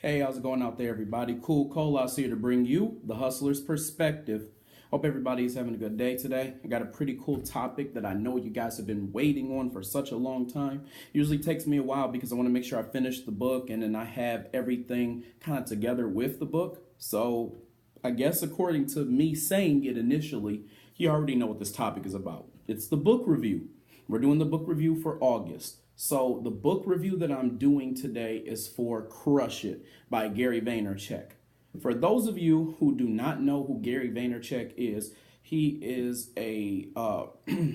Hey, how's it going out there, everybody? Cool Colas here to bring you the hustler's perspective. Hope everybody's having a good day today. I got a pretty cool topic that I know you guys have been waiting on for such a long time. Usually takes me a while because I want to make sure I finish the book and then I have everything kind of together with the book. So I guess according to me saying it initially, you already know what this topic is about. It's the book review. We're doing the book review for August. So the book review that I'm doing today is for Crush It by Gary Vaynerchuk. For those of you who do not know who Gary Vaynerchuk is, he is a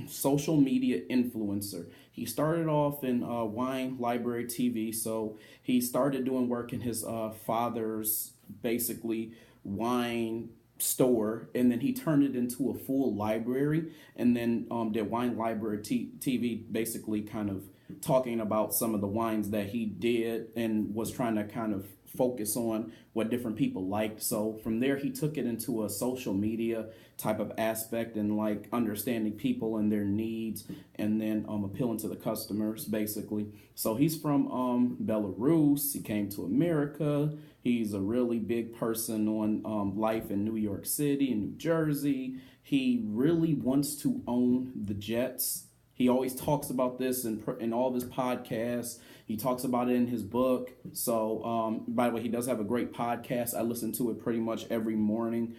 social media influencer. He started off in Wine Library TV, so he started doing work in his father's basically wine store, and then he turned it into a full library, and then did Wine Library TV, basically kind of talking about some of the wines that he did and was trying to kind of focus on what different people liked. So from there, he took it into a social media type of aspect and like understanding people and their needs, and then appealing to the customers basically. So he's from Belarus. He came to America. He's a really big person on life in New York City and New Jersey. He really wants to own the Jets. He always talks about this in all of his podcasts. He talks about it in his book. So, by the way, he does have a great podcast. I listen to it pretty much every morning.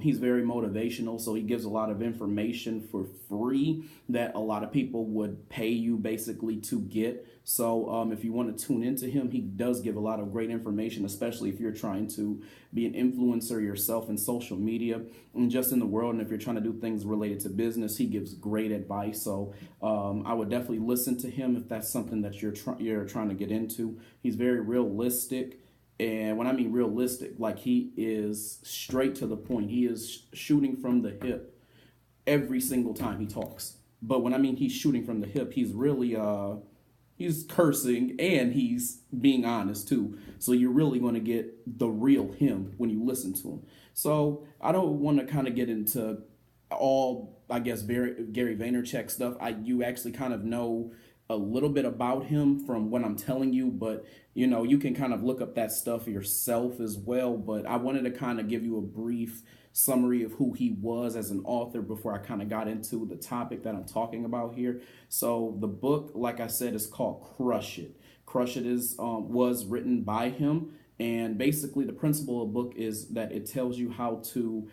He's very motivational, so he gives a lot of information for free that a lot of people would pay you basically to get. So if you want to tune into him, he does give a lot of great information, especially if you're trying to be an influencer yourself in social media and just in the world. And if you're trying to do things related to business, he gives great advice. So I would definitely listen to him if that's something that you're trying to get into. He's very realistic. And when I mean realistic, like he is straight to the point. He is shooting from the hip every single time he talks. But when I mean he's shooting from the hip, he's really he's cursing and he's being honest too. So you're really going to get the real him when you listen to him. So I don't want to kind of get into all, I guess, Gary Vaynerchuk stuff. You actually kind of know a little bit about him from what I'm telling you, but you know, you can kind of look up that stuff yourself as well. But I wanted to kind of give you a brief summary of who he was as an author before I kind of got into the topic that I'm talking about here. So the book, like I said, is called Crush It. Crush It is was written by him, and basically the principle of the book is that it tells you how to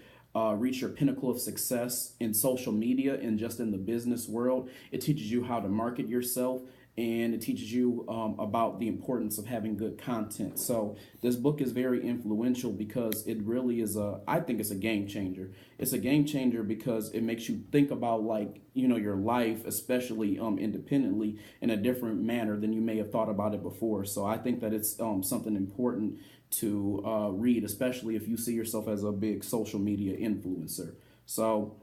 reach your pinnacle of success in social media and just in the business world. It teaches you how to market yourself, and it teaches you about the importance of having good content. So this book is very influential because it really is I think it's a game changer. It's a game changer because it makes you think about, like, you know, your life, especially independently, in a different manner than you may have thought about it before. So I think that it's something important to read, especially if you see yourself as a big social media influencer. So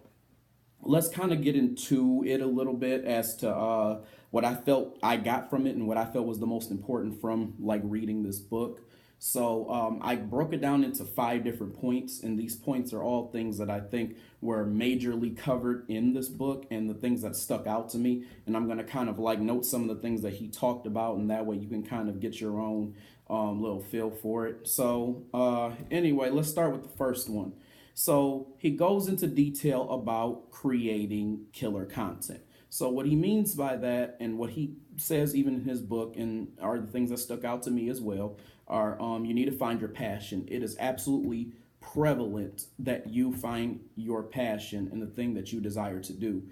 let's kind of get into it a little bit as to what I felt I got from it and what I felt was the most important from like reading this book. So I broke it down into 5 different points, and these points are all things that I think were majorly covered in this book and the things that stuck out to me. And I'm going to kind of like note some of the things that he talked about, and that way you can kind of get your own little feel for it. So anyway, let's start with the first one. So he goes into detail about creating killer content. So what he means by that, and what he says even in his book, and are the things that stuck out to me as well, are you need to find your passion. It is absolutely prevalent that you find your passion and the thing that you desire to do.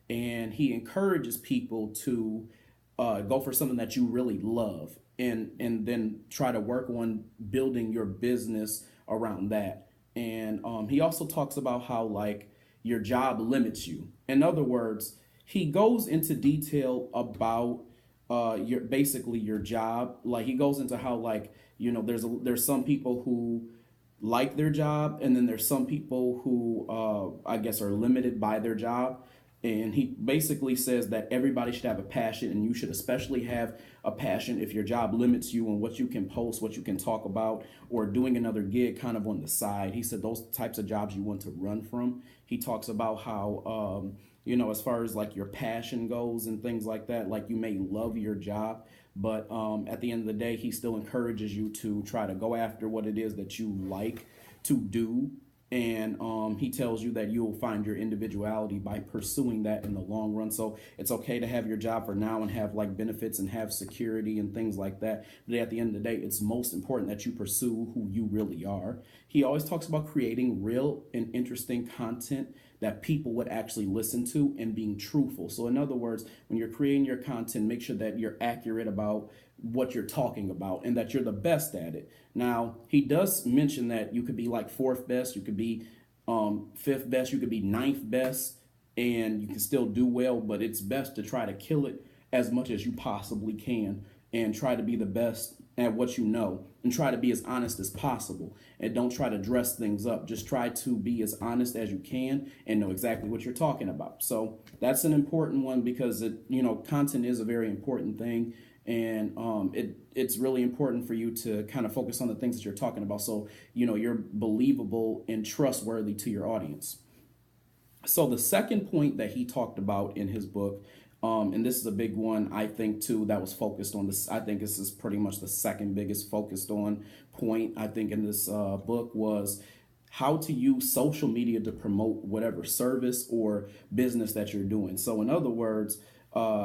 And he encourages people to go for something that you really love, and then try to work on building your business around that. And he also talks about how like your job limits you. In other words, he goes into detail about your job. Like he goes into how, like, you know, there's some people who like their job, and then there's some people who I guess are limited by their job. And he basically says that everybody should have a passion, and you should especially have a passion if your job limits you on what you can post, what you can talk about, or doing another gig kind of on the side. He said those types of jobs you want to run from. He talks about how, you know, as far as like your passion goes and things like that, like you may love your job, But at the end of the day, he still encourages you to try to go after what it is that you like to do. And he tells you that you'll find your individuality by pursuing that in the long run. So it's okay to have your job for now and have like benefits and have security and things like that. But at the end of the day, it's most important that you pursue who you really are. He always talks about creating real and interesting content that people would actually listen to and being truthful. So in other words, when you're creating your content, make sure that you're accurate about what you're talking about and that you're the best at it. Now, he does mention that you could be like fourth best, you could be fifth best, you could be ninth best, and you can still do well, but it's best to try to kill it as much as you possibly can and try to be the best at what you know and try to be as honest as possible and don't try to dress things up. Just try to be as honest as you can and know exactly what you're talking about. So that's an important one because content is a very important thing. And it's really important for you to kind of focus on the things that you're talking about. So, you're believable and trustworthy to your audience. So the second point that he talked about in his book, and this is a big one, I think, too, that was focused on this. I think this is pretty much the second biggest focused on point, I think, in this book was how to use social media to promote whatever service or business that you're doing. So in other words,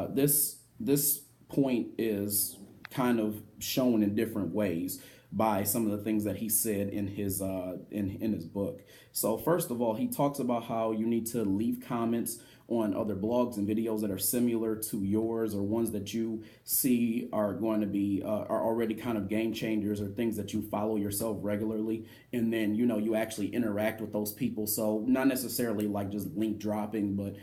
this point is kind of shown in different ways by some of the things that he said in his in his book. So first of all, he talks about how you need to leave comments on other blogs and videos that are similar to yours or ones that you see are going to be are already kind of game changers or things that you follow yourself regularly, and then you actually interact with those people. So not necessarily like just link dropping, but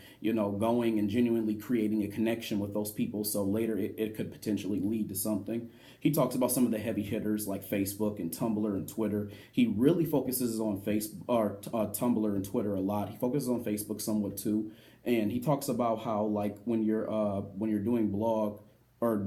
going and genuinely creating a connection with those people, so later it could potentially lead to something. He talks about some of the heavy hitters like Facebook and Tumblr and Twitter. He really focuses on Facebook or Tumblr and Twitter a lot. He focuses on Facebook somewhat too. And he talks about how like when you're doing blogs or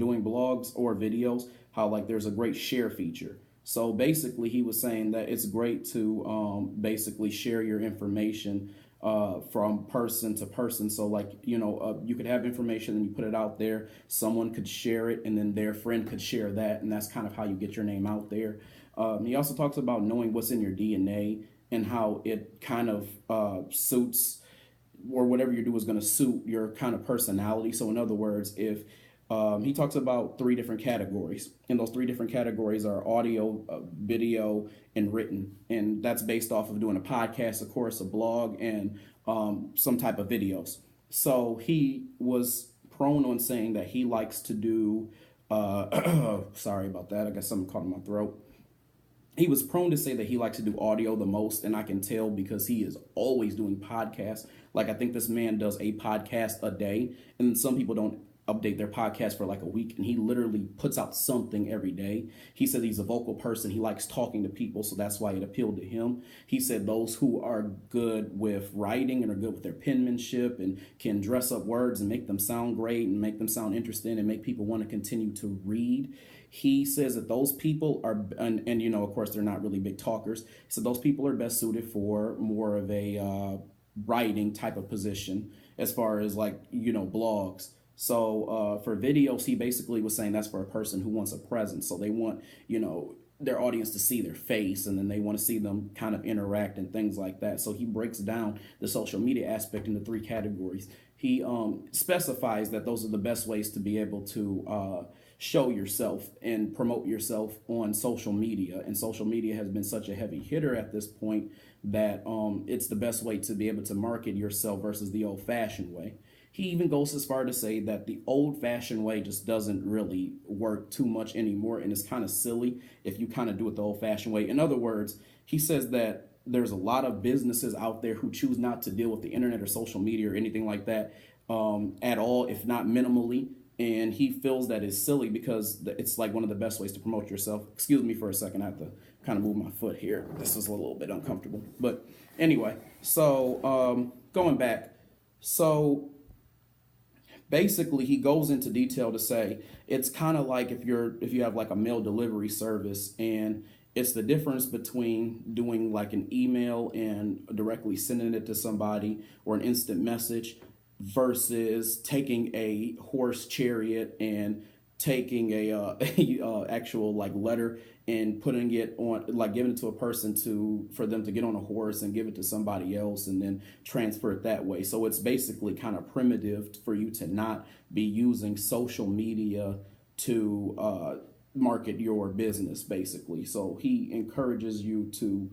videos, how like there's a great share feature. So basically he was saying that it's great to basically share your information from person to person. So like, you could have information and you put it out there, someone could share it and then their friend could share that. And that's kind of how you get your name out there. He also talks about knowing what's in your DNA and how it kind of suits, or whatever you do is going to suit your kind of personality. So in other words, if he talks about 3 different categories, and those 3 different categories are audio, video, and written. And that's based off of doing a podcast, of course, a blog, and some type of videos. So he was prone on saying that he likes to do, sorry about that, I got something caught in my throat. He was prone to say that he likes to do audio the most, and I can tell because he is always doing podcasts. Like, I think this man does a podcast a day, and some people don't update their podcast for like a week, and he literally puts out something every day. He said he's a vocal person. He likes talking to people, so that's why it appealed to him. He said those who are good with writing and are good with their penmanship and can dress up words and make them sound great and make them sound interesting and make people want to continue to read. He says that those people are, and of course, they're not really big talkers. So those people are best suited for more of a writing type of position as far as like, blogs. So for videos, he basically was saying that's for a person who wants a presence. So they want, their audience to see their face, and then they want to see them kind of interact and things like that. So he breaks down the social media aspect into 3 categories. He specifies that those are the best ways to be able to show yourself and promote yourself on social media. And social media has been such a heavy hitter at this point that it's the best way to be able to market yourself versus the old-fashioned way. He even goes as far to say that the old-fashioned way just doesn't really work too much anymore, and it's kind of silly if you kind of do it the old-fashioned way. In other words, he says that there's a lot of businesses out there who choose not to deal with the internet or social media or anything like that at all, if not minimally. And he feels that is silly because it's like one of the best ways to promote yourself. Excuse me for a second. I have to kind of move my foot here. This is a little bit uncomfortable. But anyway, so going back. So basically, he goes into detail to say it's kind of like if you have like a mail delivery service, and it's the difference between doing like an email and directly sending it to somebody or an instant message versus taking a horse chariot and taking a actual like letter and putting it on, like giving it to a person to for them to get on a horse and give it to somebody else and then transfer it that way. So it's basically kind of primitive for you to not be using social media to market your business, basically. So he encourages you to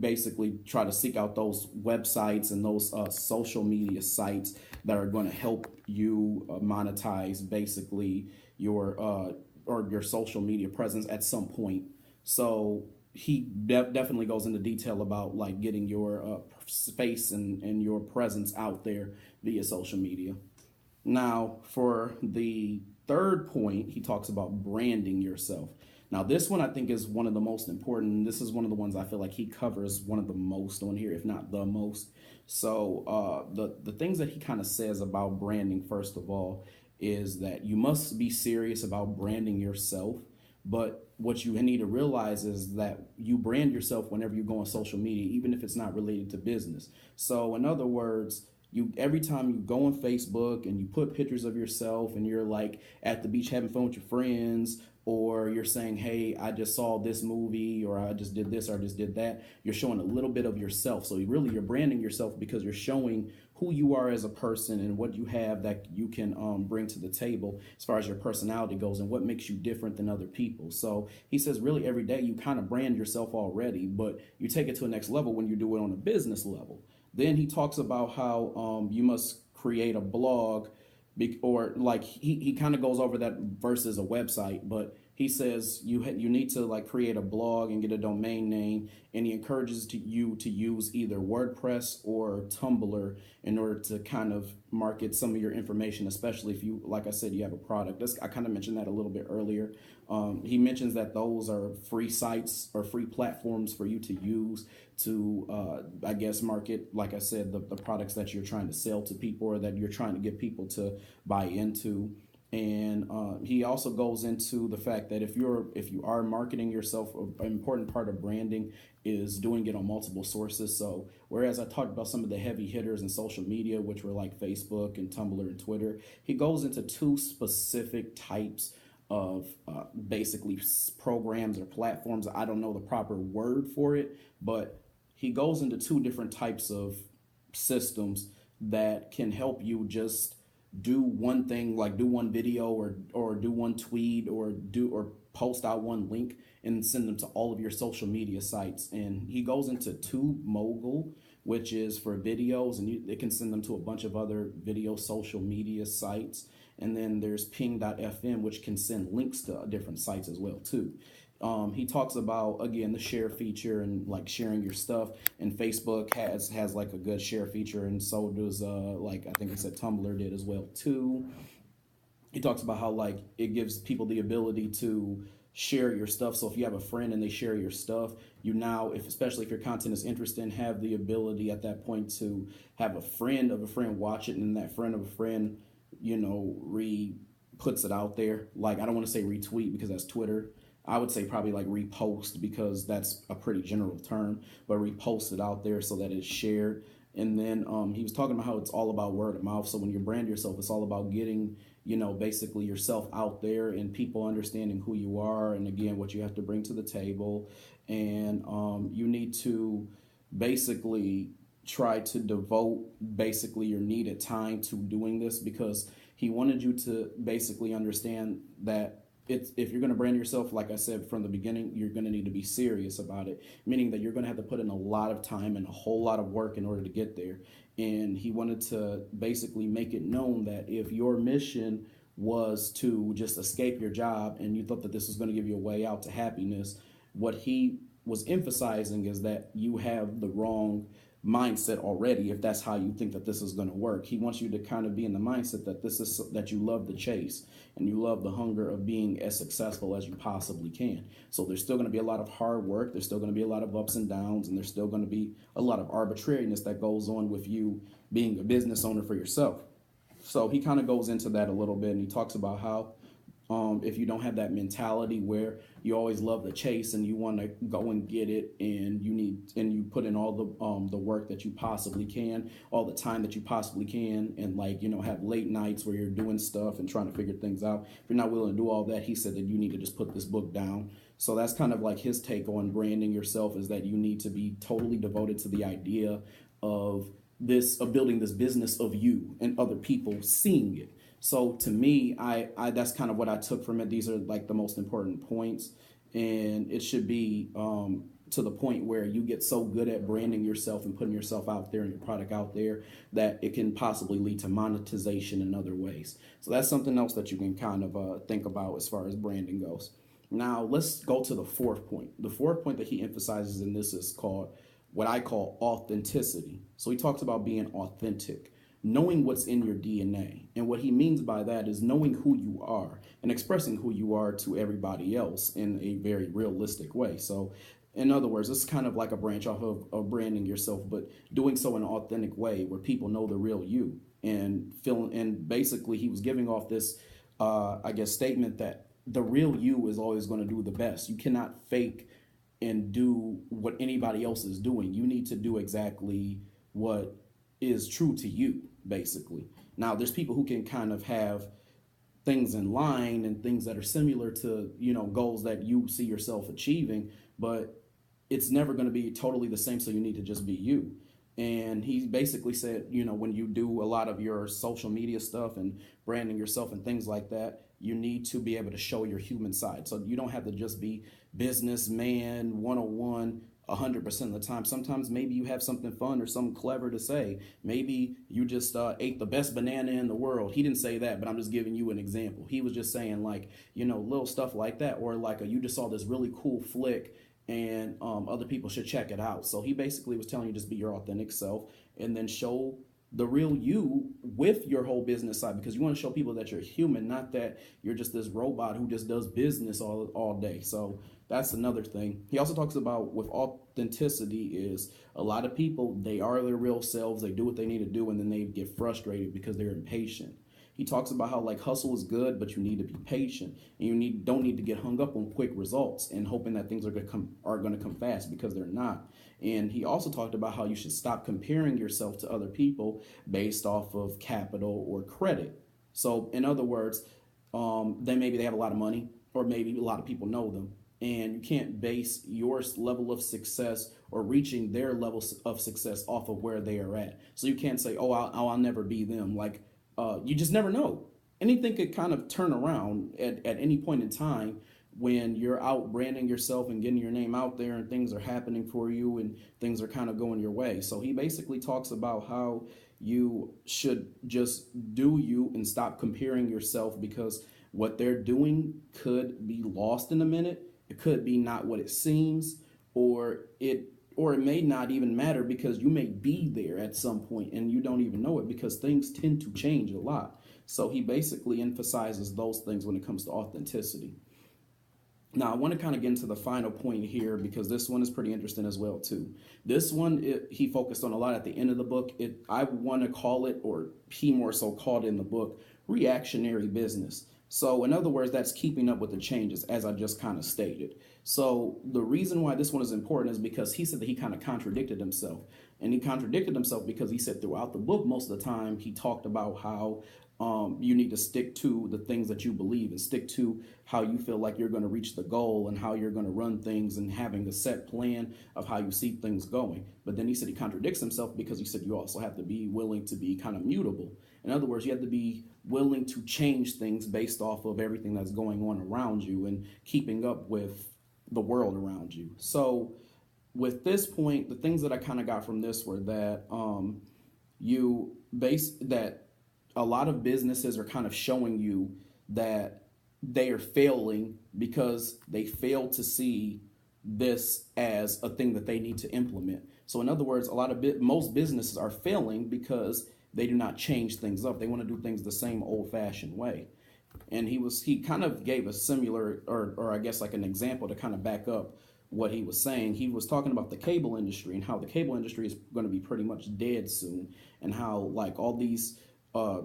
basically try to seek out those websites and those social media sites that are going to help you monetize basically your or your social media presence at some point. So he definitely goes into detail about like getting your space and your presence out there via social media. Now, for the third point, he talks about branding yourself. Now, this one I think is one of the most important. This is one of the ones I feel like he covers one of the most on here, if not the most. So, the things that he kind of says about branding, first of all, is that you must be serious about branding yourself. But what you need to realize is that you brand yourself whenever you go on social media, even if it's not related to business. So, in other words, you every time you go on Facebook and you put pictures of yourself and you're like at the beach having fun with your friends, or you're saying, hey, I just saw this movie, or I just did this, or I just did that, you're showing a little bit of yourself. So really you're branding yourself because you're showing who you are as a person and what you have that you can bring to the table as far as your personality goes and what makes you different than other people. So he says really every day you kind of brand yourself already, but you take it to a next level when you do it on a business level. Then he talks about how you must create a blog, or like he kind of goes over that versus a website, but he says you need to like create a blog and get a domain name, and he encourages you to use either WordPress or Tumblr in order to kind of market some of your information, especially if you, like I said, you have a product. I kind of mentioned that a little bit earlier. He mentions that those are free sites or free platforms for you to use to, I guess, market, like I said, the products that you're trying to sell to people or that you're trying to get people to buy into. And he also goes into the fact that if you are marketing yourself, an important part of branding is doing it on multiple sources. So whereas I talked about some of the heavy hitters in social media, which were like Facebook and Tumblr and Twitter, he goes into two specific types of basically programs or platforms. I don't know the proper word for it, but he goes into two different types of systems that can help you just do one thing, like do one video or do one tweet or post out one link and send them to all of your social media sites. And he goes into TubeMogul, which is for videos, and it can send them to a bunch of other video social media sites. And then there's Ping.fm, which can send links to different sites as well too. He talks about, again, the share feature and like sharing your stuff, and Facebook has like a good share feature, and so does like I think he said Tumblr did as well too. He talks about how like it gives people the ability to share your stuff. So if you have a friend and they share your stuff, you now, if especially if your content is interesting, have the ability at that point to have a friend of a friend watch it, and that friend of a friend, puts it out there. Like, I don't want to say retweet because that's Twitter. I would say probably like repost because that's a pretty general term, but repost it out there so that it's shared. And then he was talking about how it's all about word of mouth. So when you brand yourself, it's all about getting, basically yourself out there and people understanding who you are and again, what you have to bring to the table. And you need to basically try to devote basically your needed time to doing this, because he wanted you to basically understand that if you're going to brand yourself, like I said from the beginning, you're going to need to be serious about it, meaning that you're going to have to put in a lot of time and a whole lot of work in order to get there. And he wanted to basically make it known that if your mission was to just escape your job and you thought that this was going to give you a way out to happiness, what he was emphasizing is that you have the wrong mindset already if that's how you think that this is going to work. He wants you to kind of be in the mindset that that you love the chase and you love the hunger of being as successful as you possibly can. So there's still going to be a lot of hard work, there's still going to be a lot of ups and downs, and there's still going to be a lot of arbitrariness that goes on with you being a business owner for yourself. So he kind of goes into that a little bit, and he talks about how If you don't have that mentality where you always love the chase and you want to go and get it, and you put in all the work that you possibly can, all the time that you possibly can, and like, have late nights where you're doing stuff and trying to figure things out. If you're not willing to do all that, he said that you need to just put this book down. So that's kind of like his take on branding yourself, is that you need to be totally devoted to the idea of building this business of you and other people seeing it. So to me, I that's kind of what I took from it. These are like the most important points, and it should be to the point where you get so good at branding yourself and putting yourself out there and your product out there that it can possibly lead to monetization in other ways. So that's something else that you can kind of think about as far as branding goes. Now let's go to the fourth point. The fourth point that he emphasizes in this is called what I call authenticity. So he talks about being authentic, knowing what's in your DNA. And what he means by that is knowing who you are and expressing who you are to everybody else in a very realistic way. So in other words, it's kind of like a branch off of branding yourself, but doing so in an authentic way where people know the real you, and feeling. And basically he was giving off this, I guess, statement that the real you is always going to do the best. You cannot fake and do what anybody else is doing. You need to do exactly what is true to you, basically. Now, there's people who can kind of have things in line and things that are similar to, goals that you see yourself achieving, but it's never going to be totally the same. So you need to just be you. And he basically said, when you do a lot of your social media stuff and branding yourself and things like that, you need to be able to show your human side. So you don't have to just be businessman 101 100% of the time. Sometimes maybe you have something fun or something clever to say. Maybe you just ate the best banana in the world. He didn't say that, but I'm just giving you an example. He was just saying, like, little stuff like that, or like you just saw this really cool flick and other people should check it out. So he basically was telling you just be your authentic self and then show the real you with your whole business side, because you want to show people that you're human, not that you're just this robot who just does business all day. So that's another thing. He also talks about with authenticity is a lot of people, they are their real selves, they do what they need to do, and then they get frustrated because they're impatient. He talks about how like hustle is good, but you need to be patient, and don't need to get hung up on quick results and hoping that things are going to come fast, because they're not. And he also talked about how you should stop comparing yourself to other people based off of capital or credit. So in other words, then maybe they have a lot of money, or maybe a lot of people know them, and you can't base your level of success or reaching their level of success off of where they are at. So you can't say, oh, I'll never be them. Like, you just never know. Anything could kind of turn around at any point in time when you're out branding yourself and getting your name out there and things are happening for you and things are kind of going your way. So he basically talks about how you should just do you and stop comparing yourself, because what they're doing could be lost in a minute. It could be not what it seems, or it may not even matter, because you may be there at some point and you don't even know it, because things tend to change a lot. So he basically emphasizes those things when it comes to authenticity. Now, I want to kind of get into the final point here, because this one is pretty interesting as well, too. This one, he focused on a lot at the end of the book. I want to call it, or he more so called in the book, reactionary business. So in other words, that's keeping up with the changes, as I just kind of stated. So the reason why this one is important is because he said that he kind of contradicted himself. And he contradicted himself because he said throughout the book, most of the time, he talked about how you need to stick to the things that you believe and stick to how you feel like you're going to reach the goal and how you're going to run things and having a set plan of how you see things going. But then he said he contradicts himself because he said you also have to be willing to be kind of mutable. In other words, you have to be willing to change things based off of everything that's going on around you and keeping up with the world around you. So with this point, the things that I kind of got from this were that that a lot of businesses are kind of showing you that they are failing because they fail to see this as a thing that they need to implement. So in other words, most businesses are failing because they do not change things up. They want to do things the same old-fashioned way. And he kind of gave a similar, or I guess like an example to kind of back up what he was saying. He was talking about the cable industry and how the cable industry is going to be pretty much dead soon, and how like all these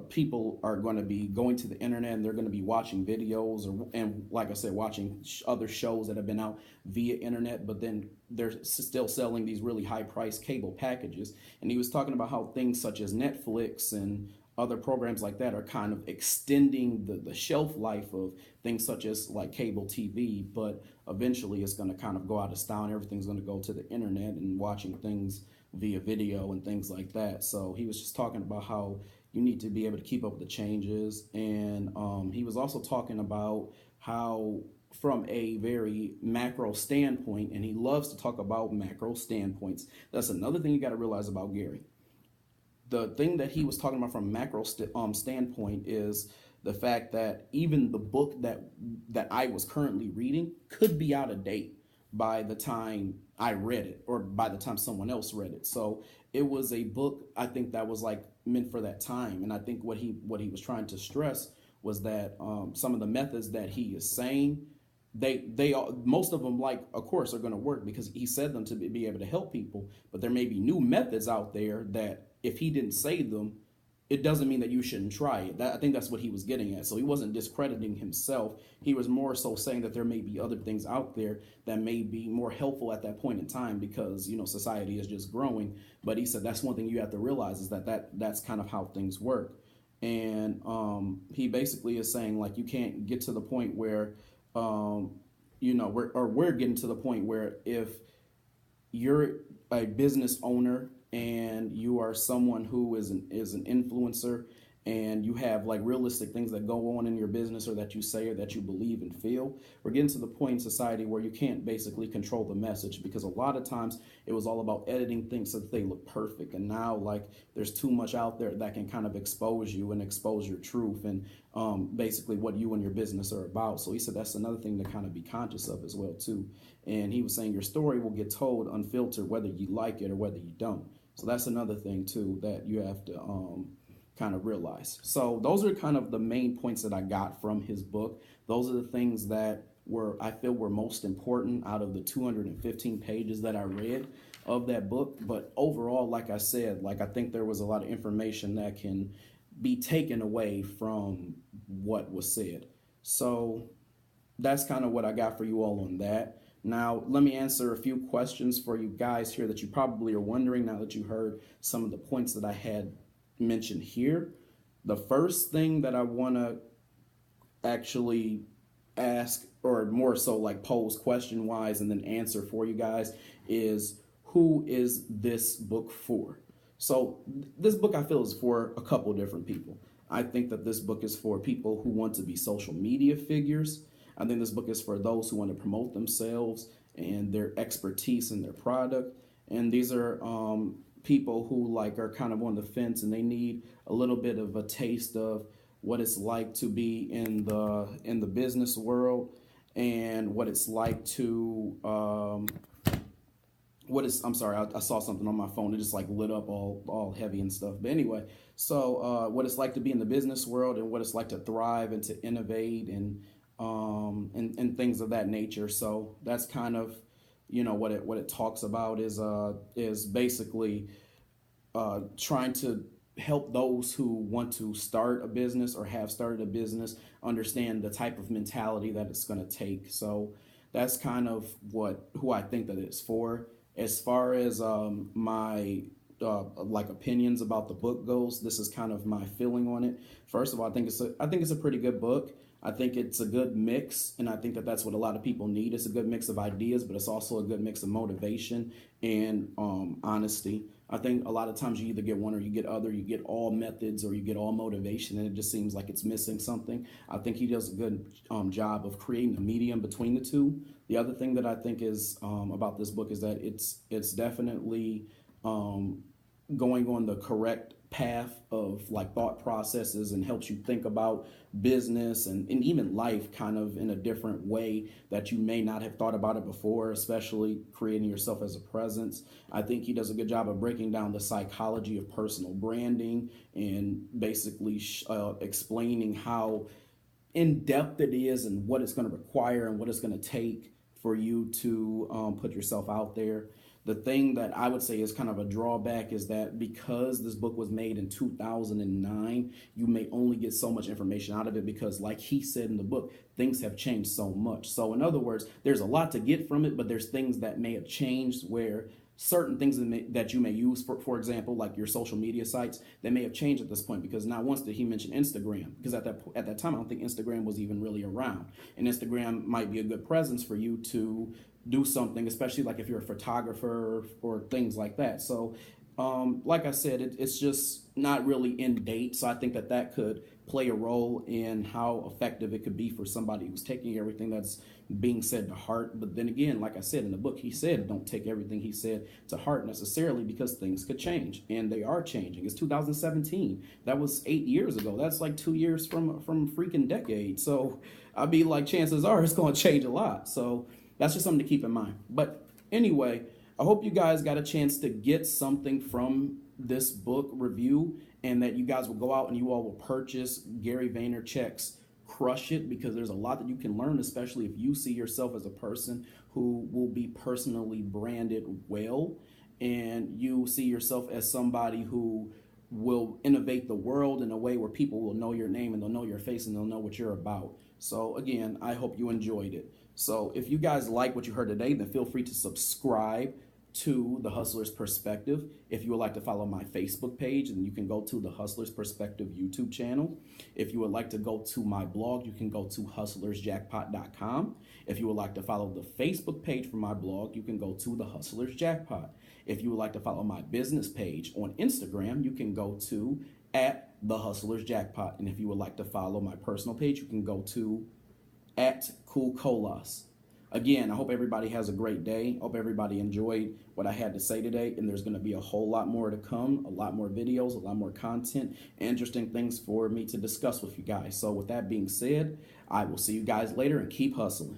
people are going to be going to the internet and they're going to be watching videos and like I said, watching other shows that have been out via internet, but then they're still selling these really high priced cable packages. And he was talking about how things such as Netflix and other programs like that are kind of extending the shelf life of things such as like cable TV, but eventually it's going to kind of go out of style and everything's going to go to the internet and watching things via video and things like that. So he was just talking about how you need to be able to keep up with the changes. And he was also talking about how from a very macro standpoint, and he loves to talk about macro standpoints. That's another thing you got to realize about Gary. The thing that he was talking about from a macro standpoint is the fact that even the book that I was currently reading could be out of date by the time I read it or by the time someone else read it. So it was a book I think that was like meant for that time. And I think what he was trying to stress was that some of the methods that he is saying, they most of them, like, of course, are going to work because he said them to be able to help people. But there may be new methods out there that if he didn't say them, it doesn't mean that you shouldn't try it. I think that's what he was getting at. So he wasn't discrediting himself. He was more so saying that there may be other things out there that may be more helpful at that point in time because, society is just growing. But he said that's one thing you have to realize is that's kind of how things work. And he basically is saying, like, you can't get to the point where, we're getting to the point where if you're a business owner and you are someone who is an influencer and you have like realistic things that go on in your business or that you say or that you believe and feel, we're getting to the point in society where you can't basically control the message because a lot of times it was all about editing things so that they look perfect. And now, like, there's too much out there that can kind of expose you and expose your truth and basically what you and your business are about. So he said that's another thing to kind of be conscious of as well too. And he was saying your story will get told unfiltered whether you like it or whether you don't. So that's another thing too that you have to kind of realize. So those are kind of the main points that I got from his book. Those are the things that I feel were most important out of the 215 pages that I read of that book. But overall, like I said, I think there was a lot of information that can be taken away from what was said. So that's kind of what I got for you all on that. Now, let me answer a few questions for you guys here that you probably are wondering now that you heard some of the points that I had mentioned here. The first thing that I want to actually ask, or more so like pose question wise and then answer for you guys, is who is this book for? So this book I feel is for a couple different people. I think that this book is for people who want to be social media figures. I think this book is for those who want to promote themselves and their expertise in their product. And these are people who are kind of on the fence and they need a little bit of a taste of what it's like to be in the business world and what it's like to I'm sorry, I saw something on my phone. It just lit up all heavy and stuff. But anyway, so what it's like to be in the business world and what it's like to thrive and to innovate and things of that nature. So that's kind of, what it talks about is basically trying to help those who want to start a business or have started a business understand the type of mentality that it's going to take. So that's kind of who I think that it's for. As far as my opinions about the book goes, this is kind of my feeling on it. First of all, I think it's a pretty good book. I think it's a good mix, and I think that that's what a lot of people need. It's a good mix of ideas, but it's also a good mix of motivation and honesty. I think a lot of times you either get one or you get other. You get all methods or you get all motivation, and it just seems like it's missing something. I think he does a good job of creating a medium between the two. The other thing that I think is about this book is that it's definitely going on the correct path of thought processes and helps you think about business and even life kind of in a different way that you may not have thought about it before, especially creating yourself as a presence. I think he does a good job of breaking down the psychology of personal branding and basically explaining how in depth it is and what it's going to require and what it's going to take for you to put yourself out there. The thing that I would say is kind of a drawback is that because this book was made in 2009, you may only get so much information out of it because, like he said in the book, things have changed so much. So in other words, there's a lot to get from it, but there's things that may have changed where certain things that you may use, for example, like your social media sites, they may have changed at this point because now once that he mentioned Instagram, because at that time I don't think Instagram was even really around, and Instagram might be a good presence for you to do something, especially like if you're a photographer or things like that. So like I said, it's just not really in date. So I think that could play a role in how effective it could be for somebody who's taking everything that's being said to heart. But then again, like I said in the book, he said don't take everything he said to heart necessarily because things could change, and they are changing. It's 2017. That was 8 years ago. That's like 2 years from freaking decade. So I'd be like, chances are it's going to change a lot. So that's just something to keep in mind. But anyway, I hope you guys got a chance to get something from this book review, and that you guys will go out and you all will purchase Gary Vaynerchuk's Crush It, because there's a lot that you can learn, especially if you see yourself as a person who will be personally branded well, and you see yourself as somebody who will innovate the world in a way where people will know your name and they'll know your face and they'll know what you're about. So again, I hope you enjoyed it. So if you guys like what you heard today, then feel free to subscribe to The Hustler's Perspective. If you would like to follow my Facebook page, then you can go to The Hustler's Perspective YouTube channel. If you would like to go to my blog, you can go to hustlersjackpot.com. If you would like to follow the Facebook page for my blog, you can go to The Hustler's Jackpot. If you would like to follow my business page on Instagram, you can go to @TheHustlersJackpot. And if you would like to follow my personal page, you can go to @CoolColas. Again, I hope everybody has a great day. Hope everybody enjoyed what I had to say today. And there's going to be a whole lot more to come, a lot more videos, a lot more content, interesting things for me to discuss with you guys. So with that being said, I will see you guys later and keep hustling.